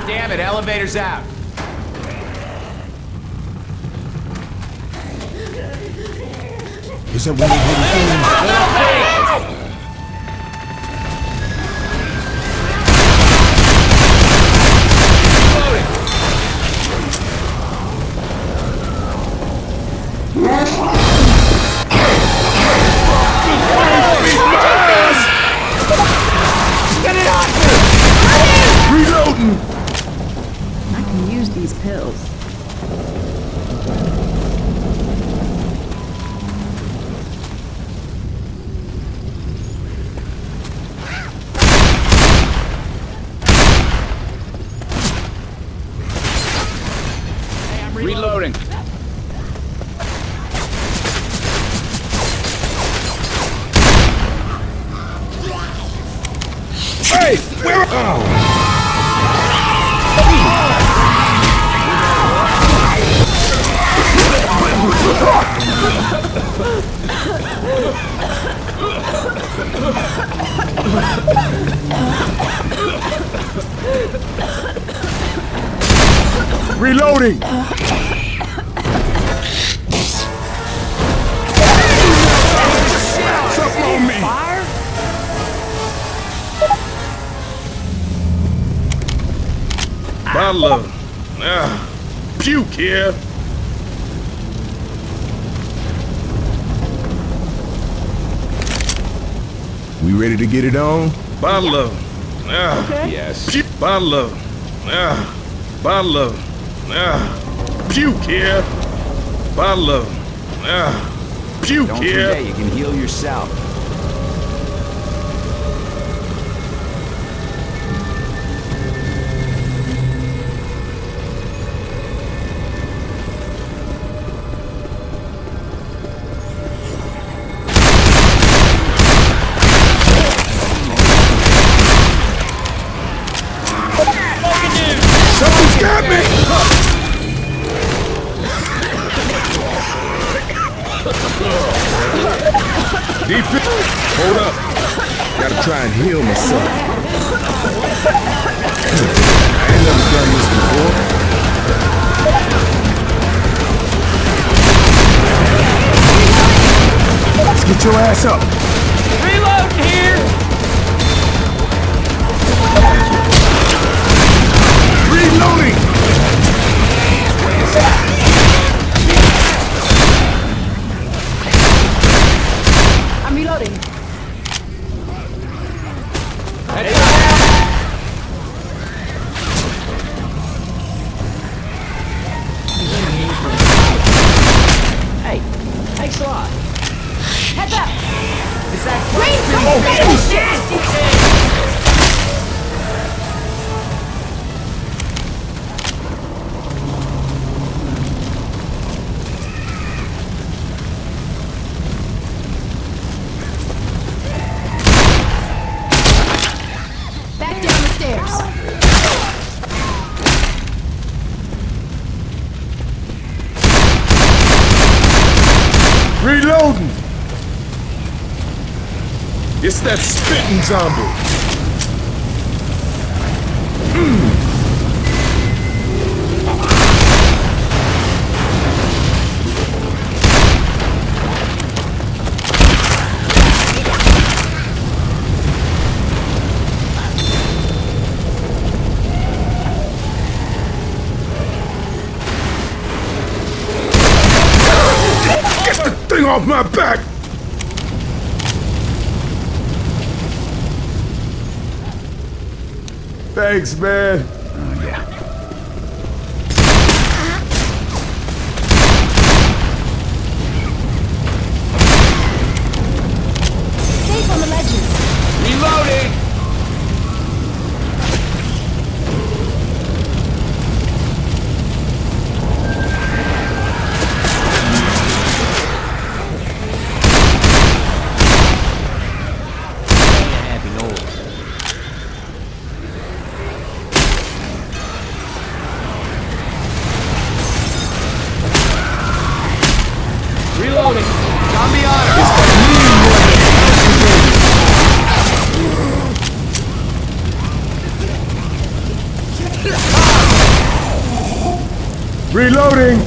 Damn it, elevator's out. Is that what you're doing? Get it off me! Reloading! I can use these pills. Reloading. Hey! Where? Oh! Reloading! Something on me! Bottle of puke here. We ready to get it on? Bottle of Yes. puke. Bottle of puke here. Bottle of puke Don't here. forget, you can heal yourself. Someone's got me! Deep. Hold up. Gotta try and heal myself. I ain't never done this before. Let's get your ass up. Reload here! Reloading! I'm reloading. Hey, thanks a lot. Heads up! Is that Back down the stairs. Reloading! It's that spitting zombie. Get the thing off my back! Thanks, man. Oh, yeah. Safe on the ledges. Reloading! Reloading! Zombie on her! Ah! Reloading!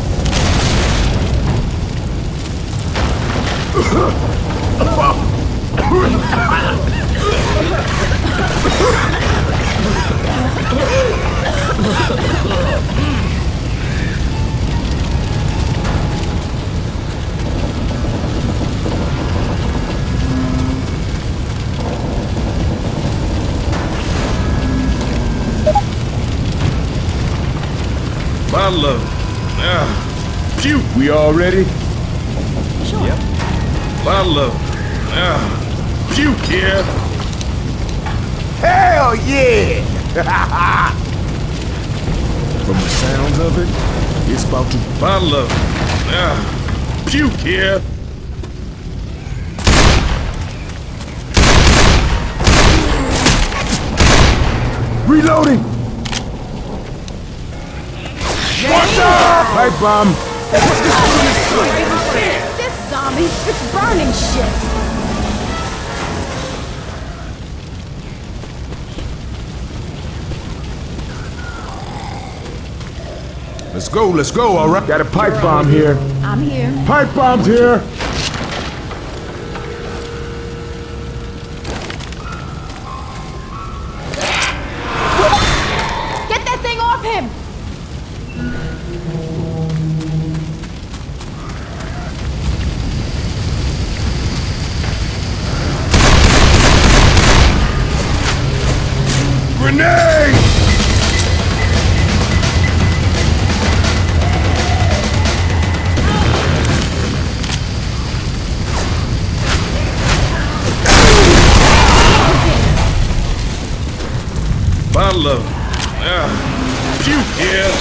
Bottle of puke. We all ready? Sure. Yep. Bottle of puke here. Hell yeah! From the sounds of it, it's about to. Bottle of puke here. Reloading! Watch out! Pipe bomb! This zombie, it's burning shit. Let's go, all right? Got a pipe bomb here. I'm here. Pipe bomb's here. Get that thing off him! Grenade! Bottle of puke here.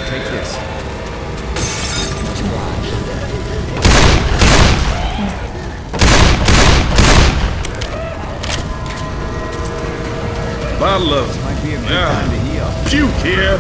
Take this. Bottle of Might be a good time to heal. puke here.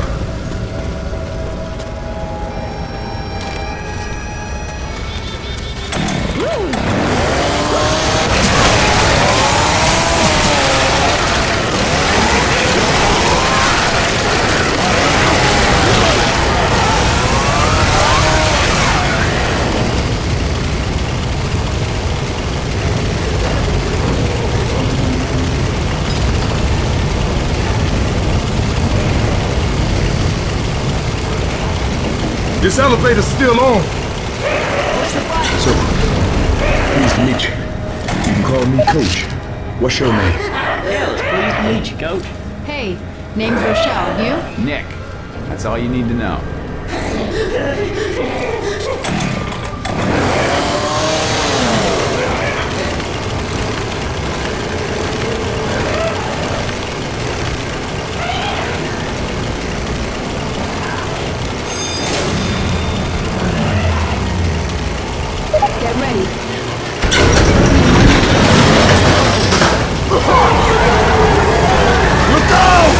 This elevator's still on. So, pleased to meet you. You can call me Coach. What's your name? Hell, it's pleased to meet you, Coach. Hey, name's Rochelle. You? Nick. That's all you need to know. Get ready. Look out!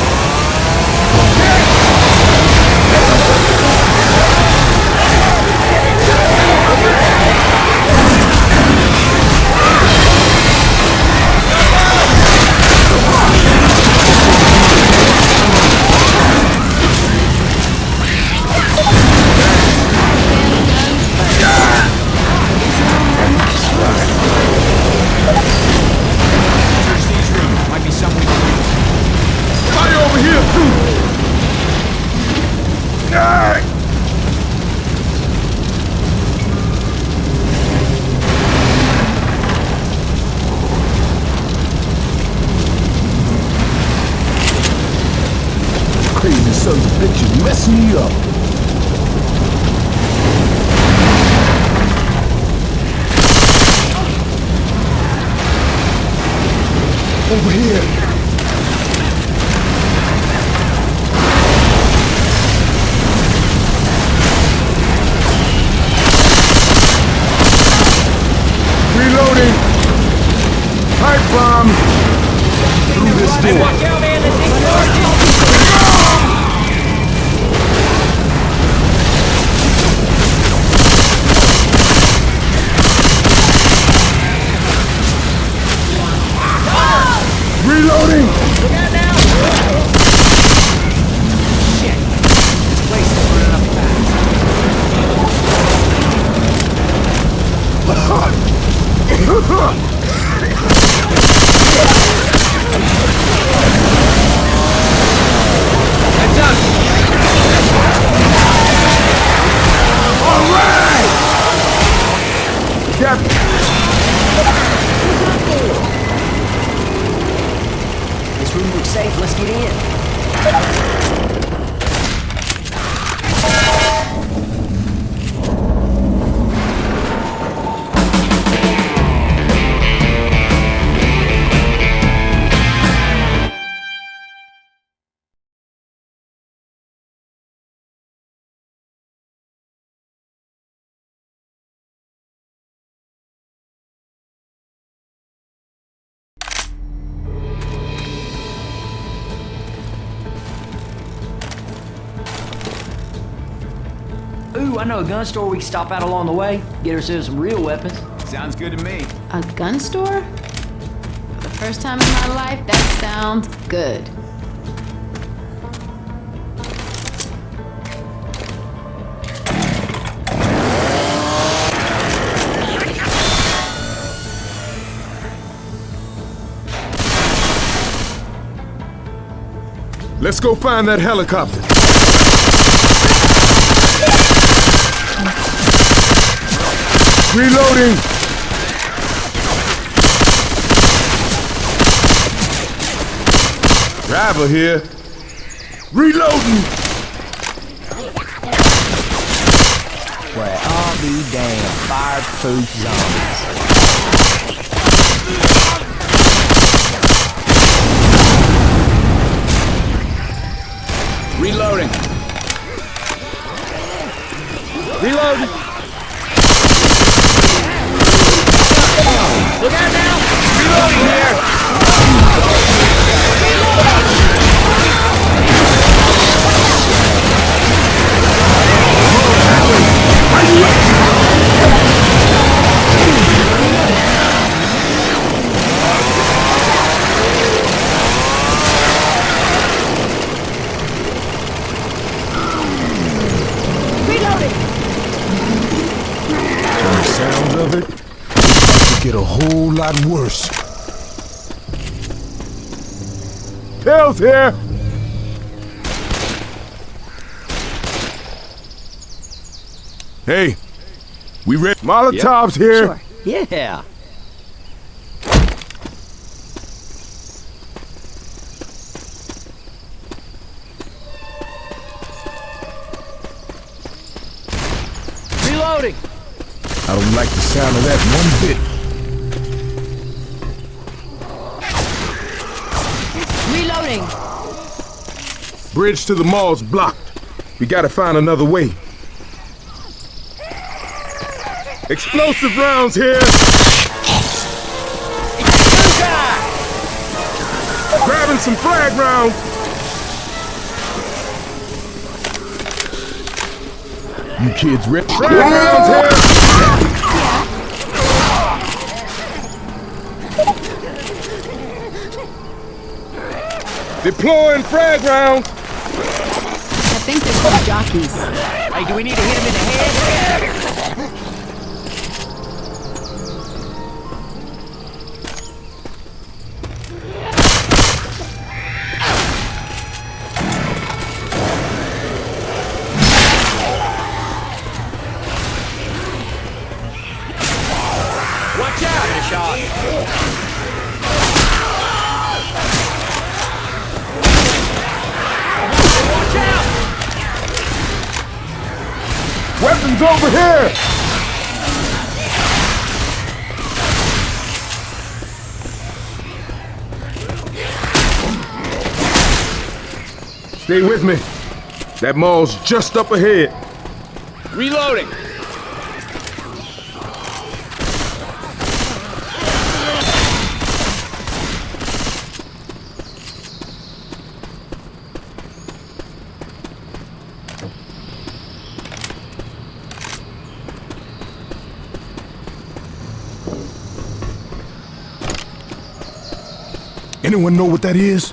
Search these rooms. Might be something. Fire over here, too! Ah! Crazy sons of bitches mess me up. Over here. Reloading. Pipe bomb. Through this door. Watch out, man. This thing's large. Ooh, I know a gun store we can stop at along the way. Get ourselves some real weapons. Sounds good to me. A gun store? For the first time in my life, that sounds good. Let's go find that helicopter. Reloading. Driver here. Reloading. Well, I'll be damned. Fireproof zombies. Reloading. Reloading. Look out now! Reloading here. Sounds of it, it's about to get a whole lot worse. Tails here! Hey, we ready? Molotov's here. Sure. Yeah. Reloading. I don't like the sound of that one bit. Reloading. Bridge to the mall's blocked. We gotta find another way. Explosive rounds here. Grabbing some frag rounds. You kids ready? Frag rounds here. Deploying frag rounds. I think they're called jockeys. Hey, do we need to hit him in the head? Watch out! Get a shot. Watch out! Weapons over here. Stay with me. That mall's just up ahead. Reloading. Anyone know what that is?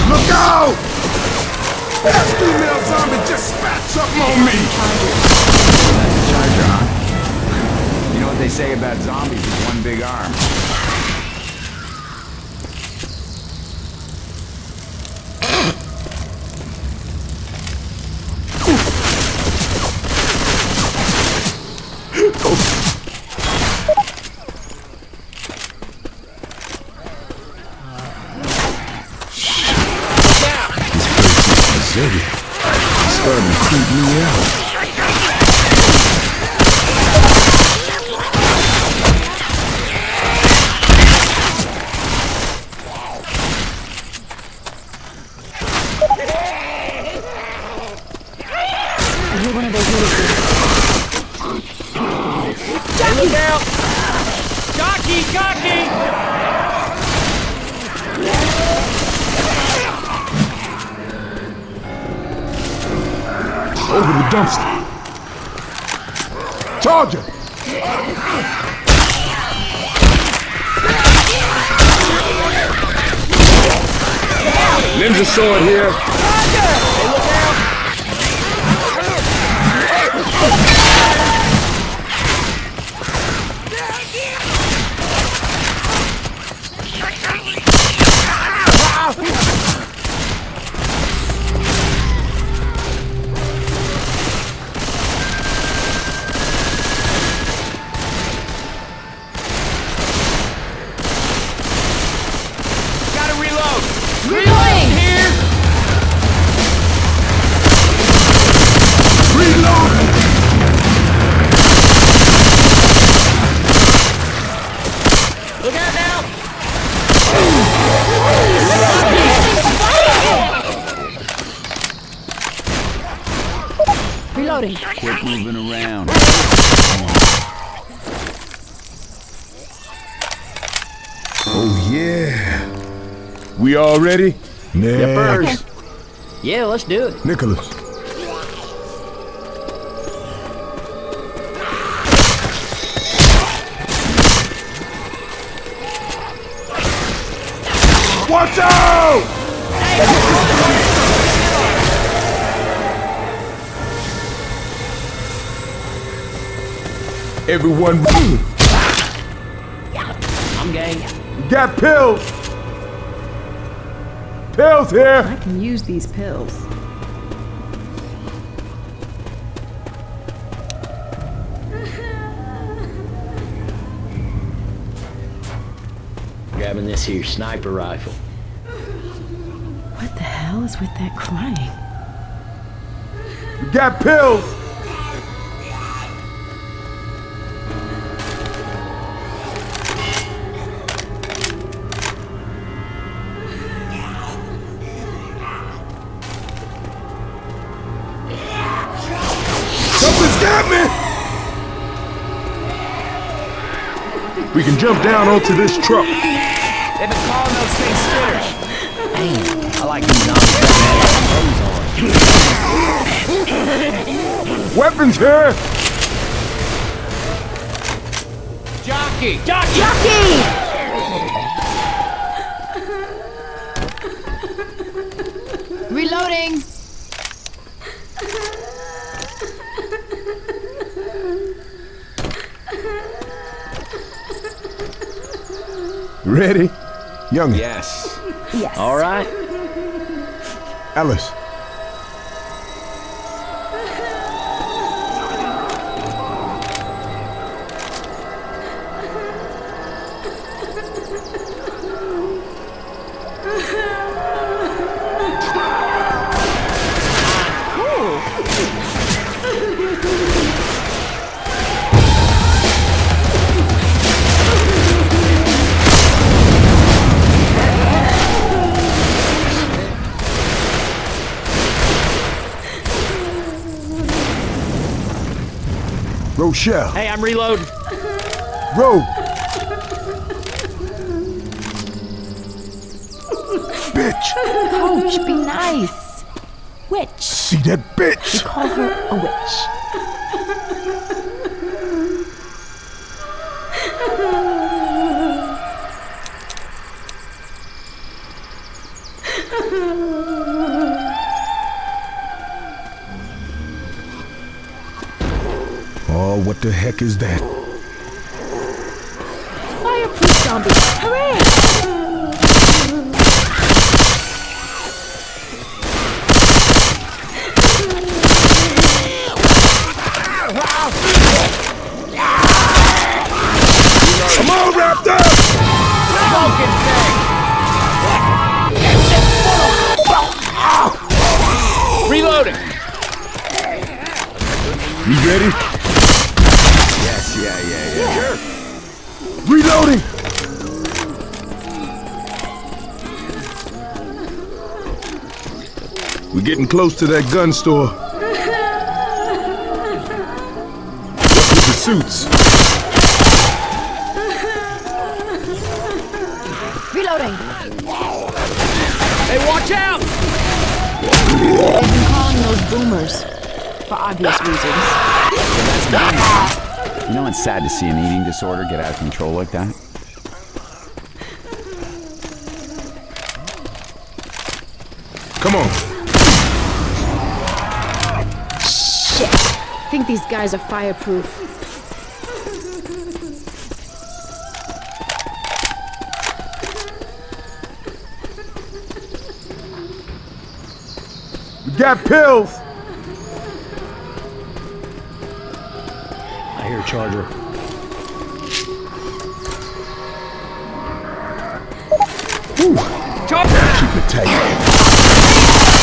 Look out! That female zombie just spat something on me! That's the charger, huh? You know what they say about zombies with one big arm. It's starting to creep me out. I hear one of those little Hey, look out! Jockey! Jockey! Over the dumpster. Charger! Ninja sword here. Gotta reload! Reloading! Here! Reload! Look out now! Reloading. Quit moving around. Oh yeah. We all ready? Yippers. Yeah, let's do it. Nicholas. Watch out! Everyone move! I'm game. Got pills! Pills here! I can use these pills. Grabbing this here sniper rifle. What the hell is with that crying? Got pills! Something's got me! We can jump down onto this truck. They've been calling those things spitters. I like these zombies. Weapons here! Jockey! Reloading. Ready? Young Yes. Yes. All right. Alice. Rochelle. Hey, I'm reloading. Rogue. Bitch. Coach, be nice. Witch. See that bitch? Call her a witch. Oh, what the heck is that? Fireproof zombie. Hooray! Come on, Raptor! Smoking thing! Reloading! You ready? Yes, yeah. Sure. Reloading! We're getting close to that gun store. With the suits. Reloading. Hey, watch out! They've been calling those boomers. for obvious reasons. You know it's sad to see an eating disorder get out of control like that? Come on. Shit. I think these guys are fireproof. We got pills. I hear a charger. Keep it tight.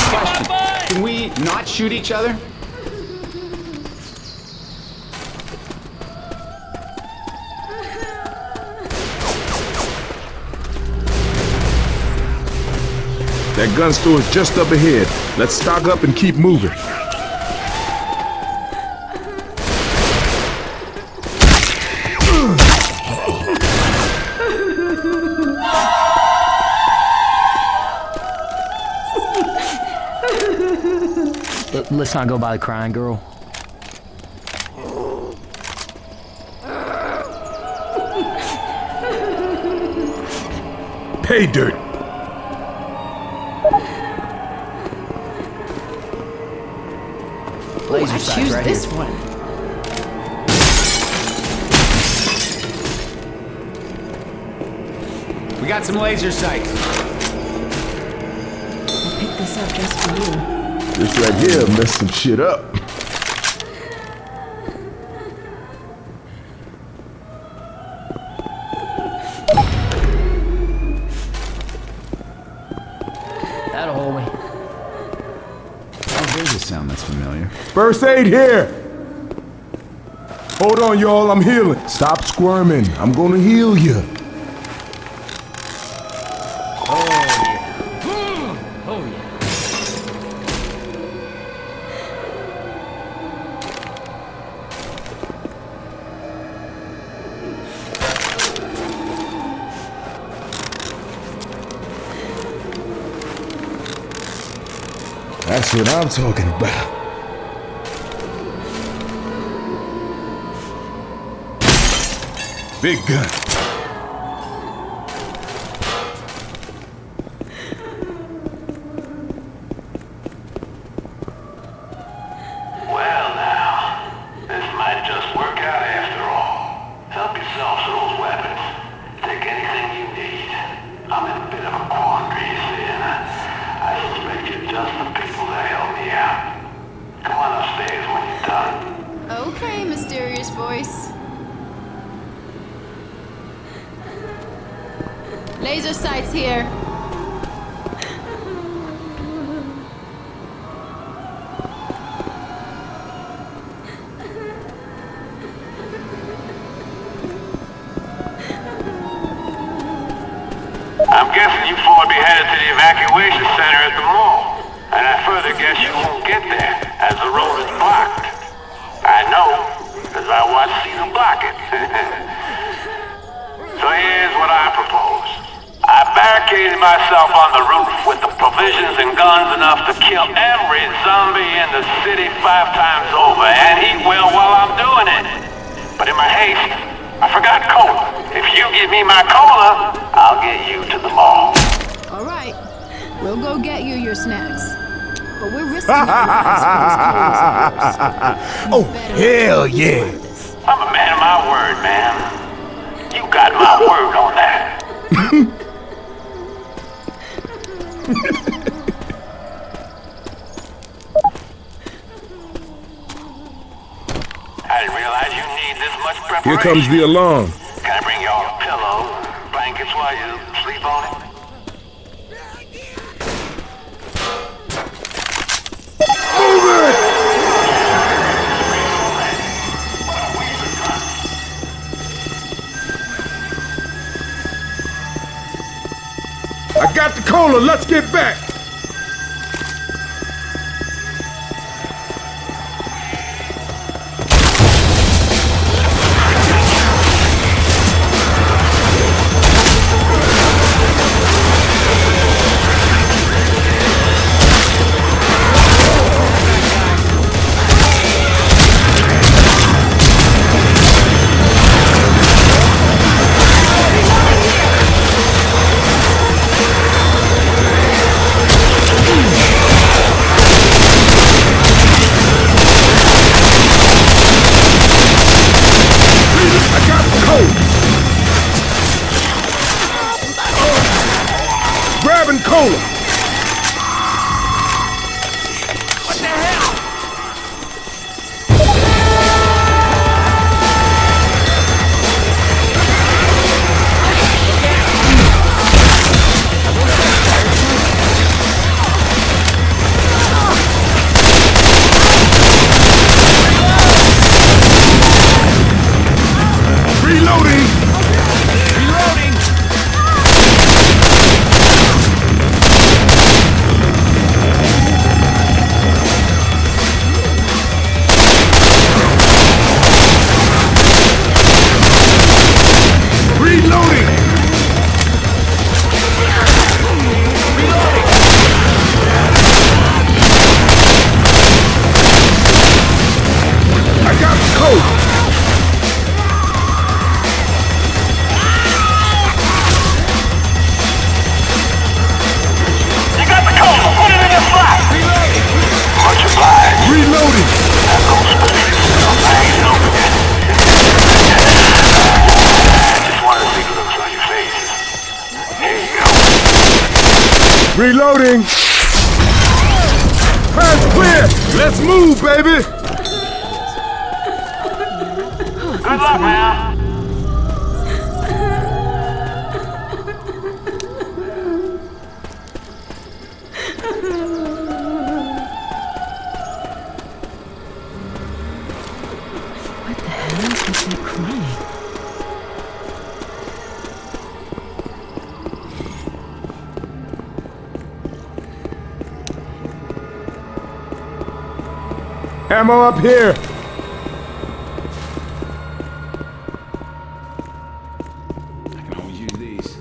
Question. Can we not shoot each other? That gun store is just up ahead. Let's stock up and keep moving. Let's not go by the crying girl. Pay dirt. Laser I sights choose right this here. one. We got some laser sights. I'll pick this up just for you. This right here messed some shit up. That'll hold me. Oh, there's a sound that's familiar. First aid here. Hold on, y'all. I'm healing. Stop squirming. I'm gonna heal you. Oh yeah. Oh yeah. That's what I'm talking about. Big gun. Well now, this might just work out after all. Help yourself to those weapons. Take anything you need. I'm in a bit of a quandary, you see, and I suspect you're just the people to help me out. Come on upstairs when you're done. Okay, mysterious voice. Laser sights here. I'm guessing you four will be headed to the evacuation center at the mall. And I further guess you won't get there, as the road is blocked. I know, because I watched Cena block it. So here's what I propose. I barricaded myself on the roof with the provisions and guns enough to kill every zombie in the city 5 times over, and eat well while I'm doing it. But in my haste, I forgot cola. If you give me my cola, I'll get you to the mall. All right, we'll go get you your snacks. But we're risking our lives for these clothes of yours. Oh, hell yeah. I'm a man of my word, man. You got my word on that. I didn't realize you need this much preparation. Here comes the alarm. Can I bring y'all a pillow, blankets while you sleep on it? I got the cola. Let's get back. Reloading! Path clear! Let's move, baby! Good luck, man. What the hell is he crying? Ammo up here! I can always use these.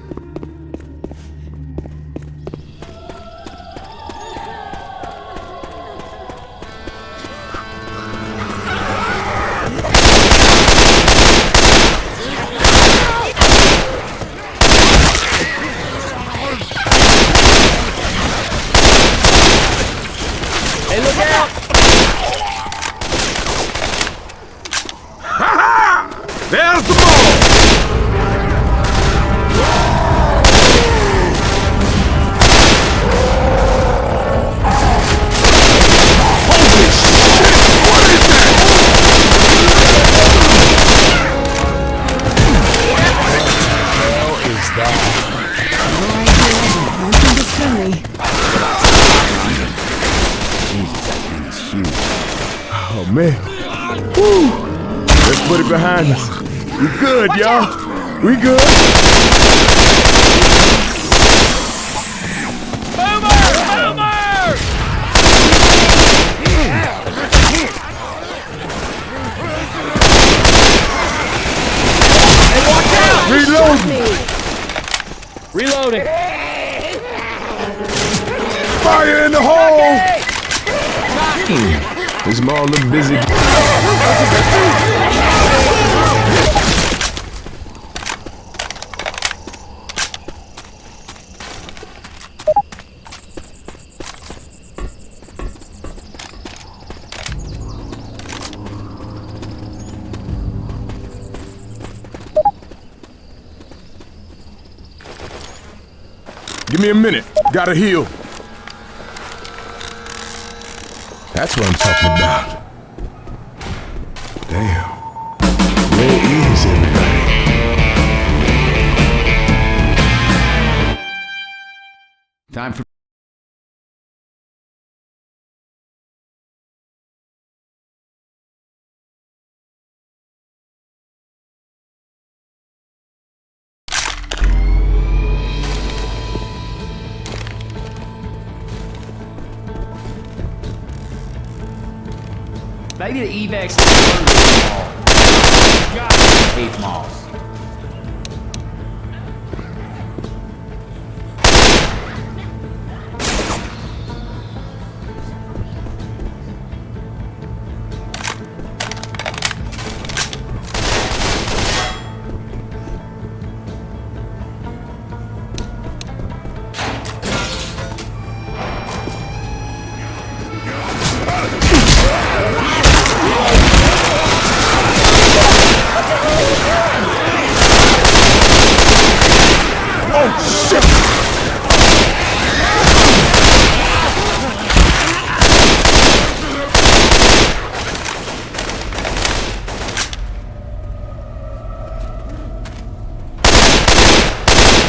Hey, look out! There's the ball! Holy shit! What is that? Oh man. Woo! Let's put it behind us. We good, y'all. We good. Reloading! Reloading! Fire in the hole! This mall look busy. Give me a minute. Gotta heal. That's what I'm talking about. Damn. Where is everybody? Time for... Maybe the evacs hate malls.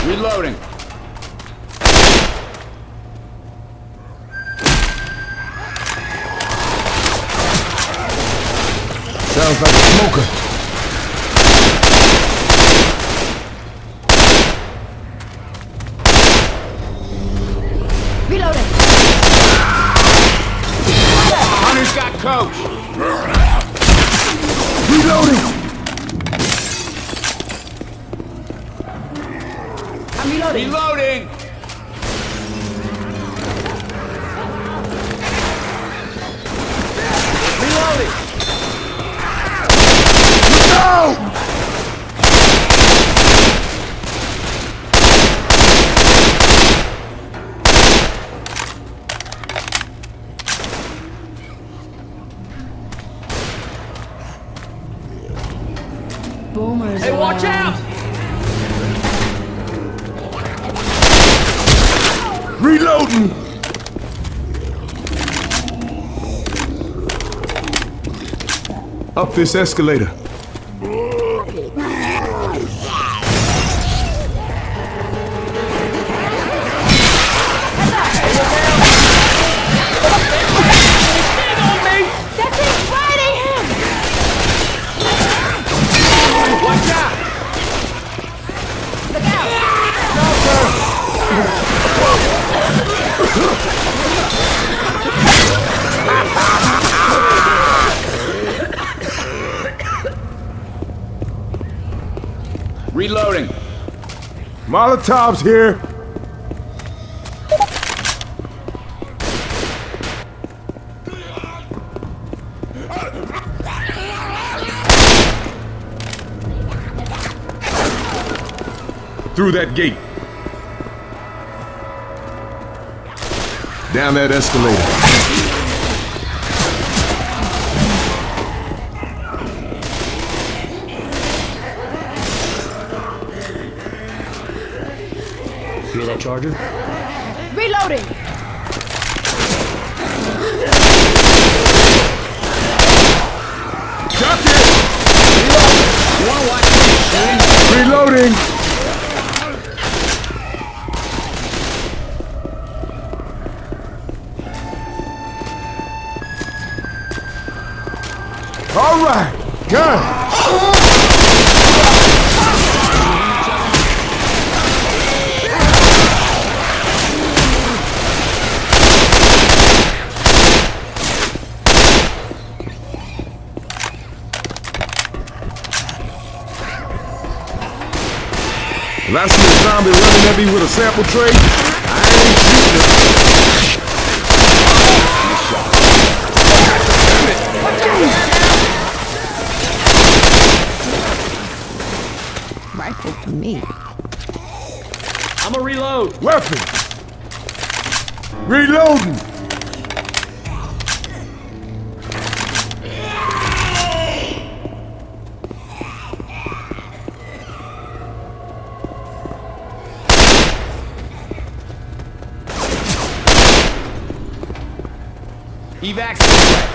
Reloading. Sounds like a smoker. Reloading! Hunter's got coach. Reloading! I'm reloading. Reloading. Reloading. No! Boomers. Hey, watch out! Reloading! Up this escalator. Reloading. Molotov's here. Through that gate. Down that escalator. Hear that charger? Reloading! Got it! You wanna watch me shooting? Reloading! All right, gun! If I see a zombie running at me with a sample tray, I ain't shooting Rifle for me. I'm a reload. it. Weapon! Reloading! Evac this way.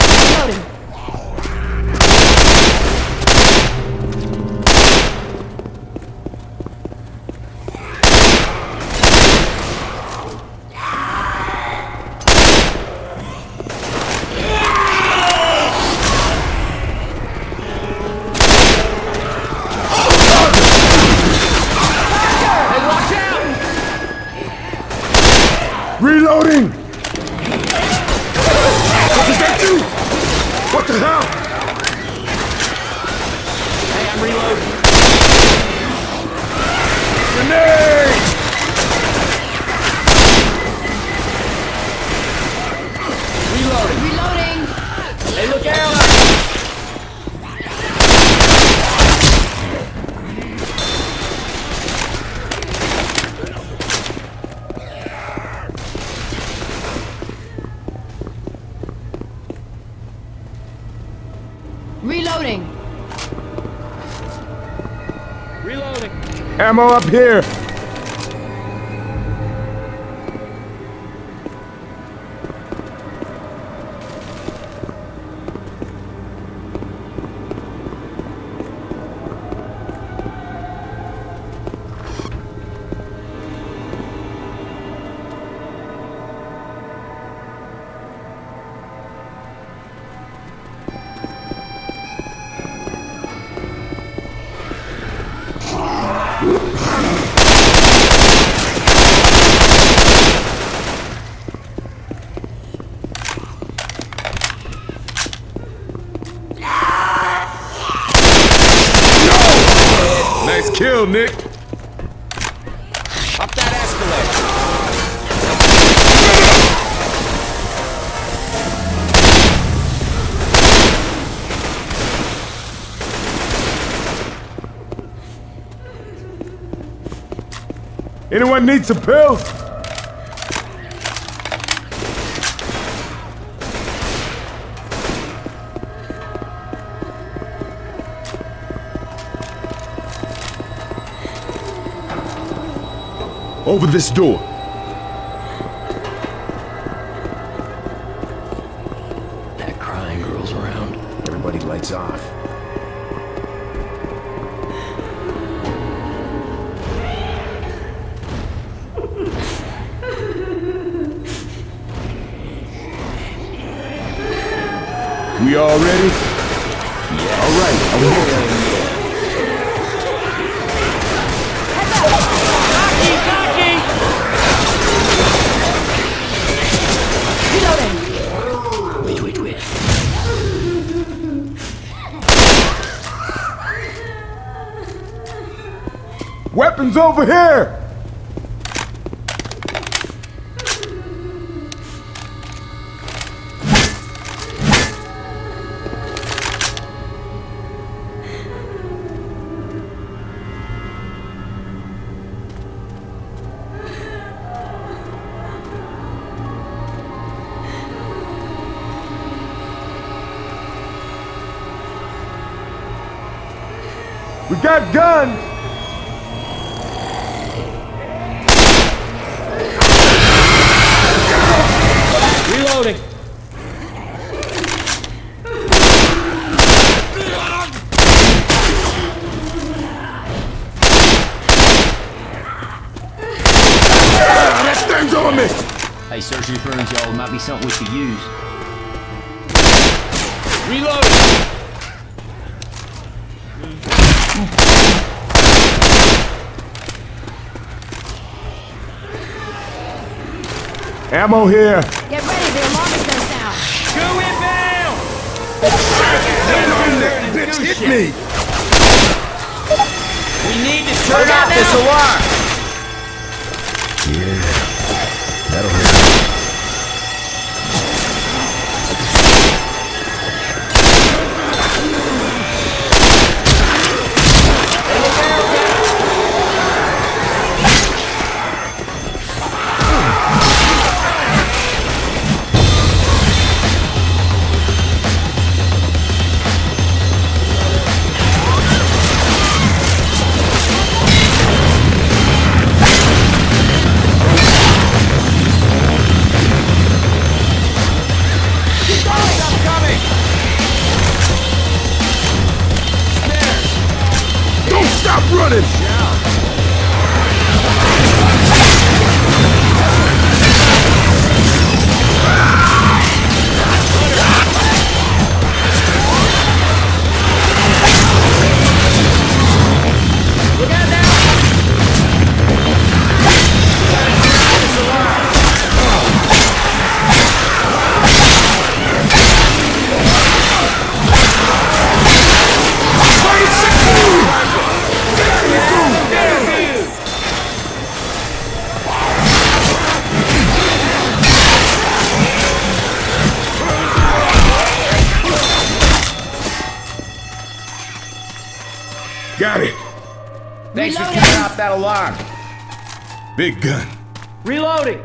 Reloading. Reloading! Is that you? What the hell? Hey, I'm reloading. Grenade! Reloading. Hey, look out! Reloading. Reloading. Ammo up here! Nice kill, Nick. Up that escalator. Anyone need some pills? Over this door. That crying girl's around. Everybody lights off. We all ready? Yeah. All right, I'm here. Wait. Weapons over here! We got guns! Reloading. That thing's on me! Hey, search your burns, y'all. Might be something we could use. Reloading. Ammo here! Get ready, the alarm is gonna sound. Go inbound! Bitch, hit me! We need to turn off this alarm! Yeah, that'll hurt. Stop running! Look out now! Got it! Thanks for turning off that alarm. Big gun. Reloading.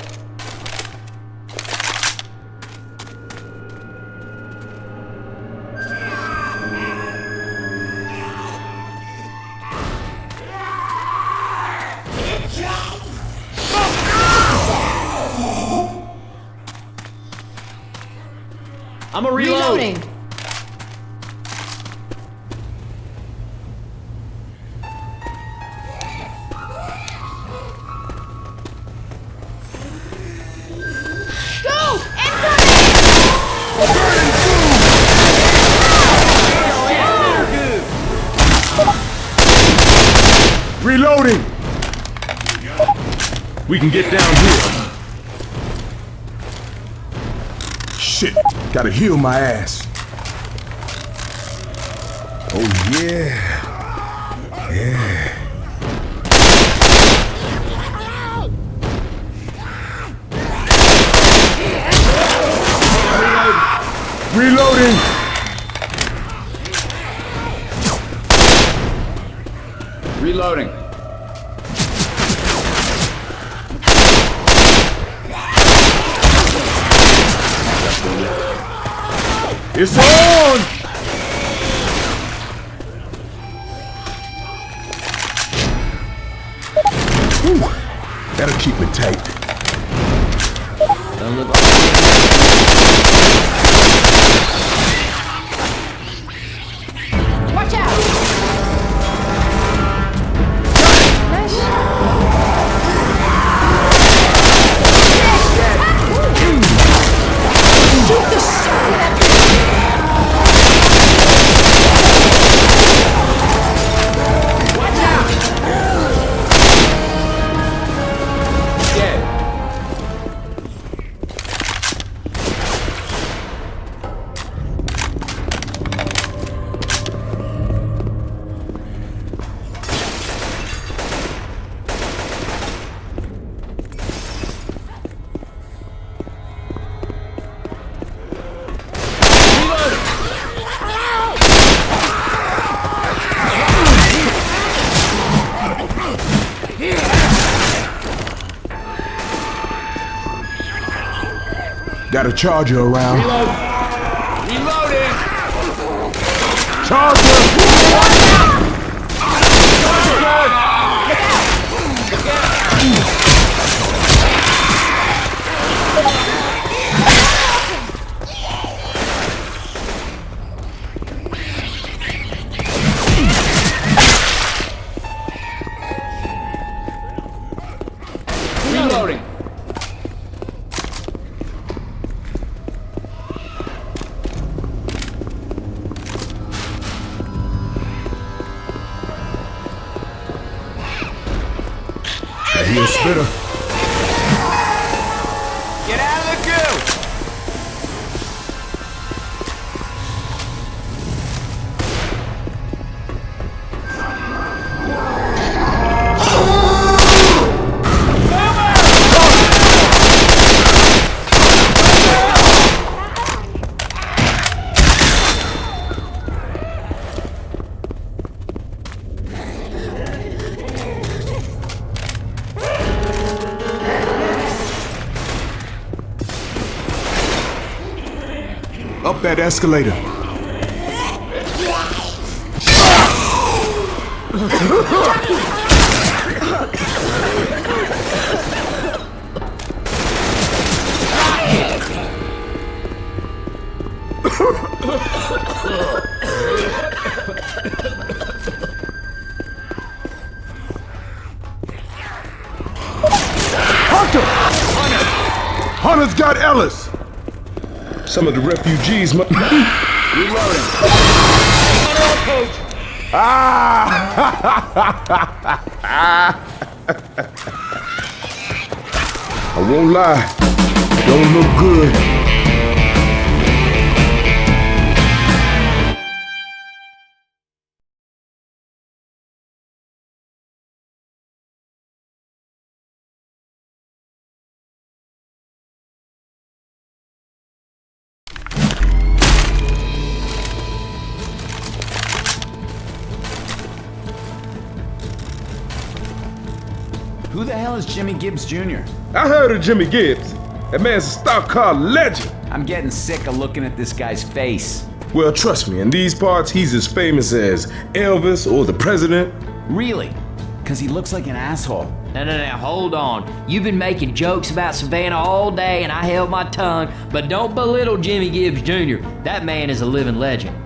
I'm a reloading. Reloading! We can get down here. Shit, gotta heal my ass. Oh yeah. Yeah. Reloading! Reloading. It's on! Whew. That'll keep it tight. Don't look like Got a charger around. Reloading! Charger! Reloading! I hear a spitter. Get out of the goo! Up that escalator. Hunter! Hunter's got Ellis! Some of the refugees must... Reloading! I won't lie. Don't look good. Who the hell is Jimmy Gibbs Jr.? I heard of Jimmy Gibbs. That man's a stock car legend. I'm getting sick of looking at this guy's face. Well, trust me, in these parts, he's as famous as Elvis or the president. Really? Because he looks like an asshole. No, hold on. You've been making jokes about Savannah all day and I held my tongue, but don't belittle Jimmy Gibbs Jr. That man is a living legend.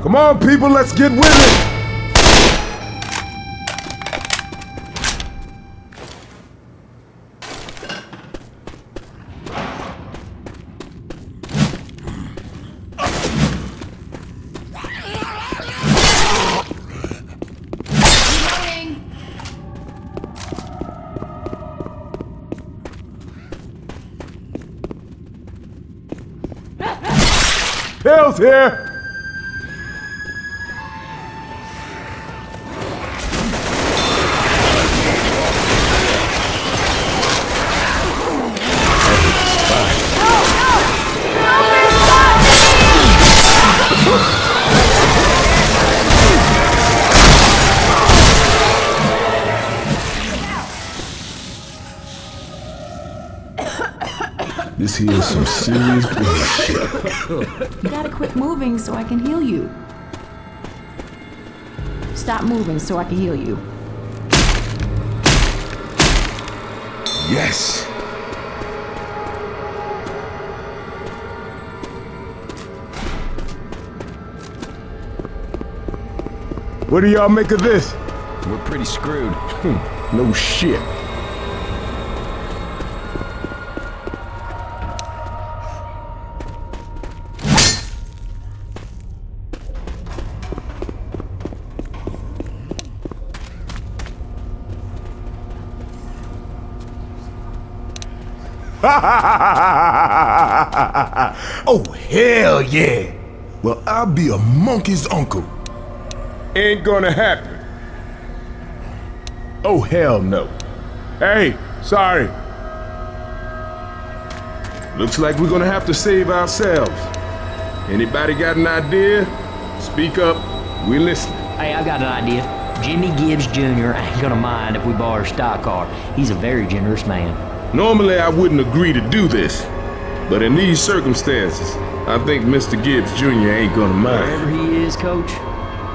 Come on, people, let's get with it. Hell's here. This here is some serious bullshit. You gotta quit moving so I can heal you. Stop moving so I can heal you. Yes. What do y'all make of this? We're pretty screwed. No shit. Oh, hell yeah. Well, I'll be a monkey's uncle. Ain't gonna happen. Oh, hell no. Hey, sorry. Looks like we're gonna have to save ourselves. Anybody got an idea? Speak up. We're listening. Hey, I got an idea. Jimmy Gibbs Jr. ain't gonna mind if we borrow a stock car. He's a very generous man. Normally, I wouldn't agree to do this, but in these circumstances, I think Mr. Gibbs Jr. ain't gonna mind. Wherever he is, Coach,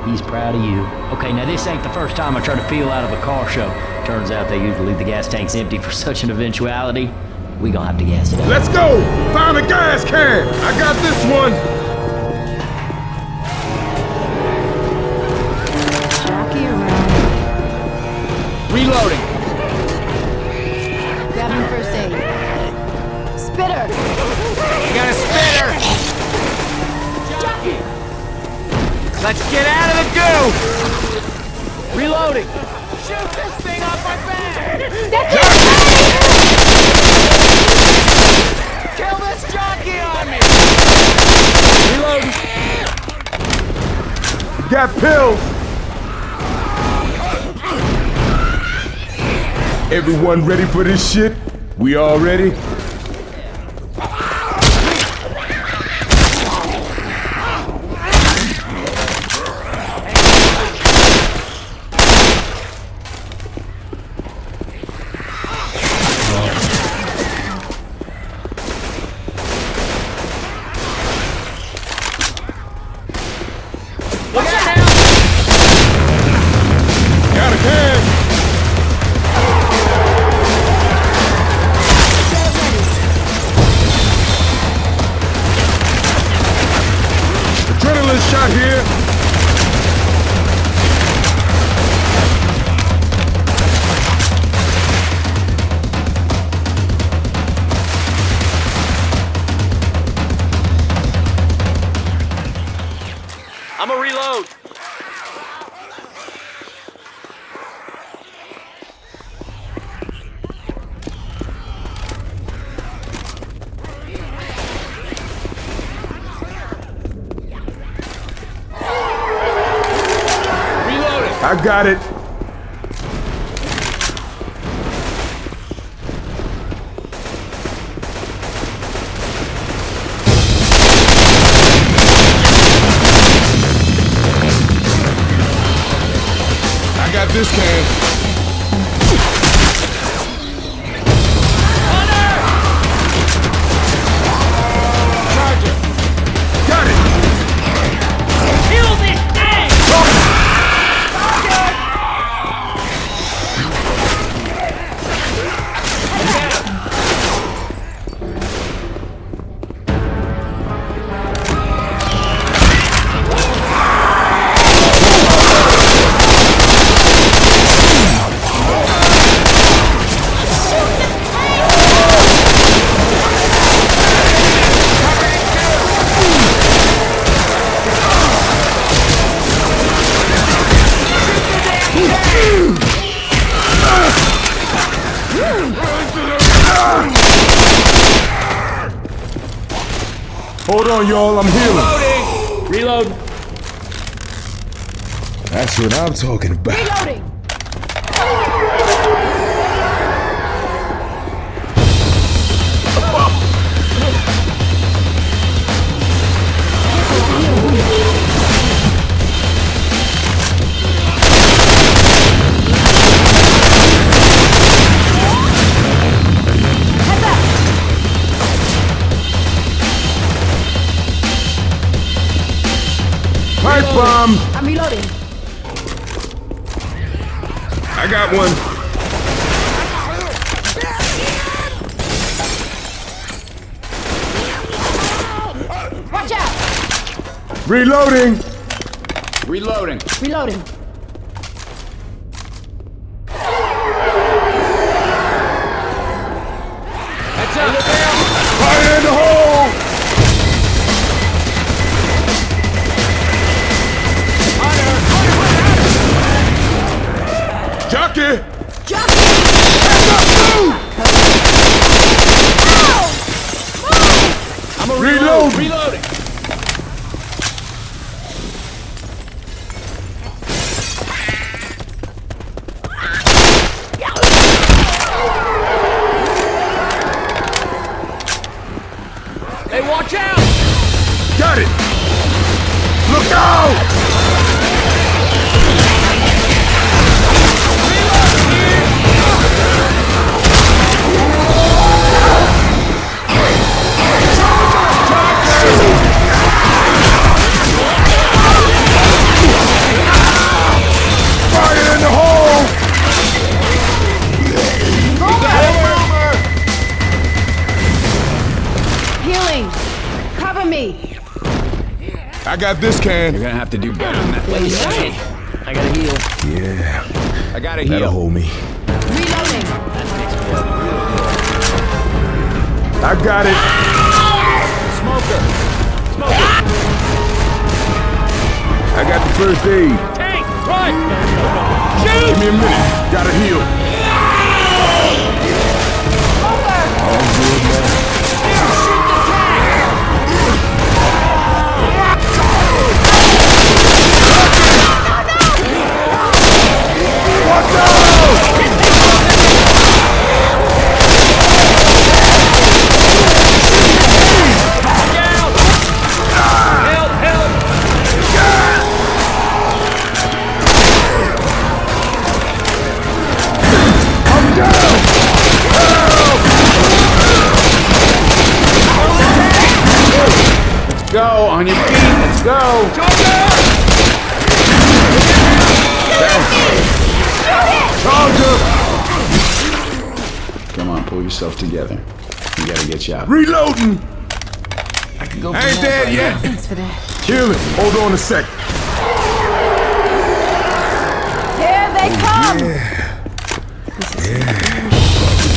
he's proud of you. Okay, now this ain't the first time I tried to peel out of a car show. Turns out they usually leave the gas tanks empty for such an eventuality. We gonna have to gas it up. Let's go! Found a gas can! I got this one! Jockey around. Reloading. Grabbing first aid. Spitter! We got a spitter. Jockey! Let's get out of the goo. Reloading. Shoot this thing off my back. That's it! Kill this jockey on me. Reloading. Got pills! Everyone ready for this shit? We all ready? Got a can! Adrenaline shot here! I'ma reload. I got it! I got this can. Charger! Got it! Kill this thing. Hold on, y'all, I'm healing. Reload. That's what I'm talking about. Reloading! Pipe bomb! I'm reloading. I got one. Watch out! Reloading! Reloading. Reloading. Heads up. Fire in the hole! Jockey! Jockey! I'm a Reload. Reloading. Hey, watch out! Got it! Fire in the hole! Healing! Cover me! I got this can. You're gonna have to do better than that. Wait a second. I gotta heal. Yeah, I gotta that'll heal. hold me. Reloading! I got it. Smoker! Smoker! I got the first aid. Tank! Right! Give me a minute. Gotta heal. All good, man. Watch out! Help! Help! I'm down! Help! Let's go, on your feet, let's go! Charger! Come on, pull yourself together. We gotta get you out. Reloading! I can go. I ain't dead yet! Thanks for that. Kill it! Hold on a sec. Here they come!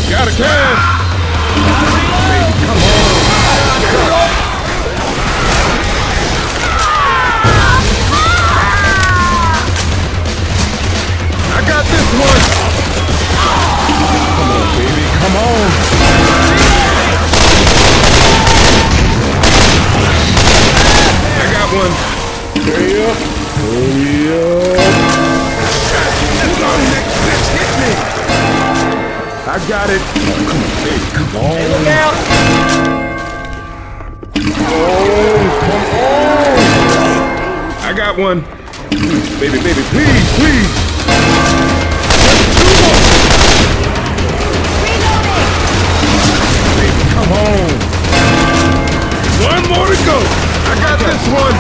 Got a can! Come on! I got this one! Come on, baby, come on! I got one! Hurry up! Hurry up! That's on next hit me! I got it! Come on, baby, come on! Hey, look out! Oh, come on! I got one! Baby, baby, please, please! Baby, come on! One more to go! I got this one!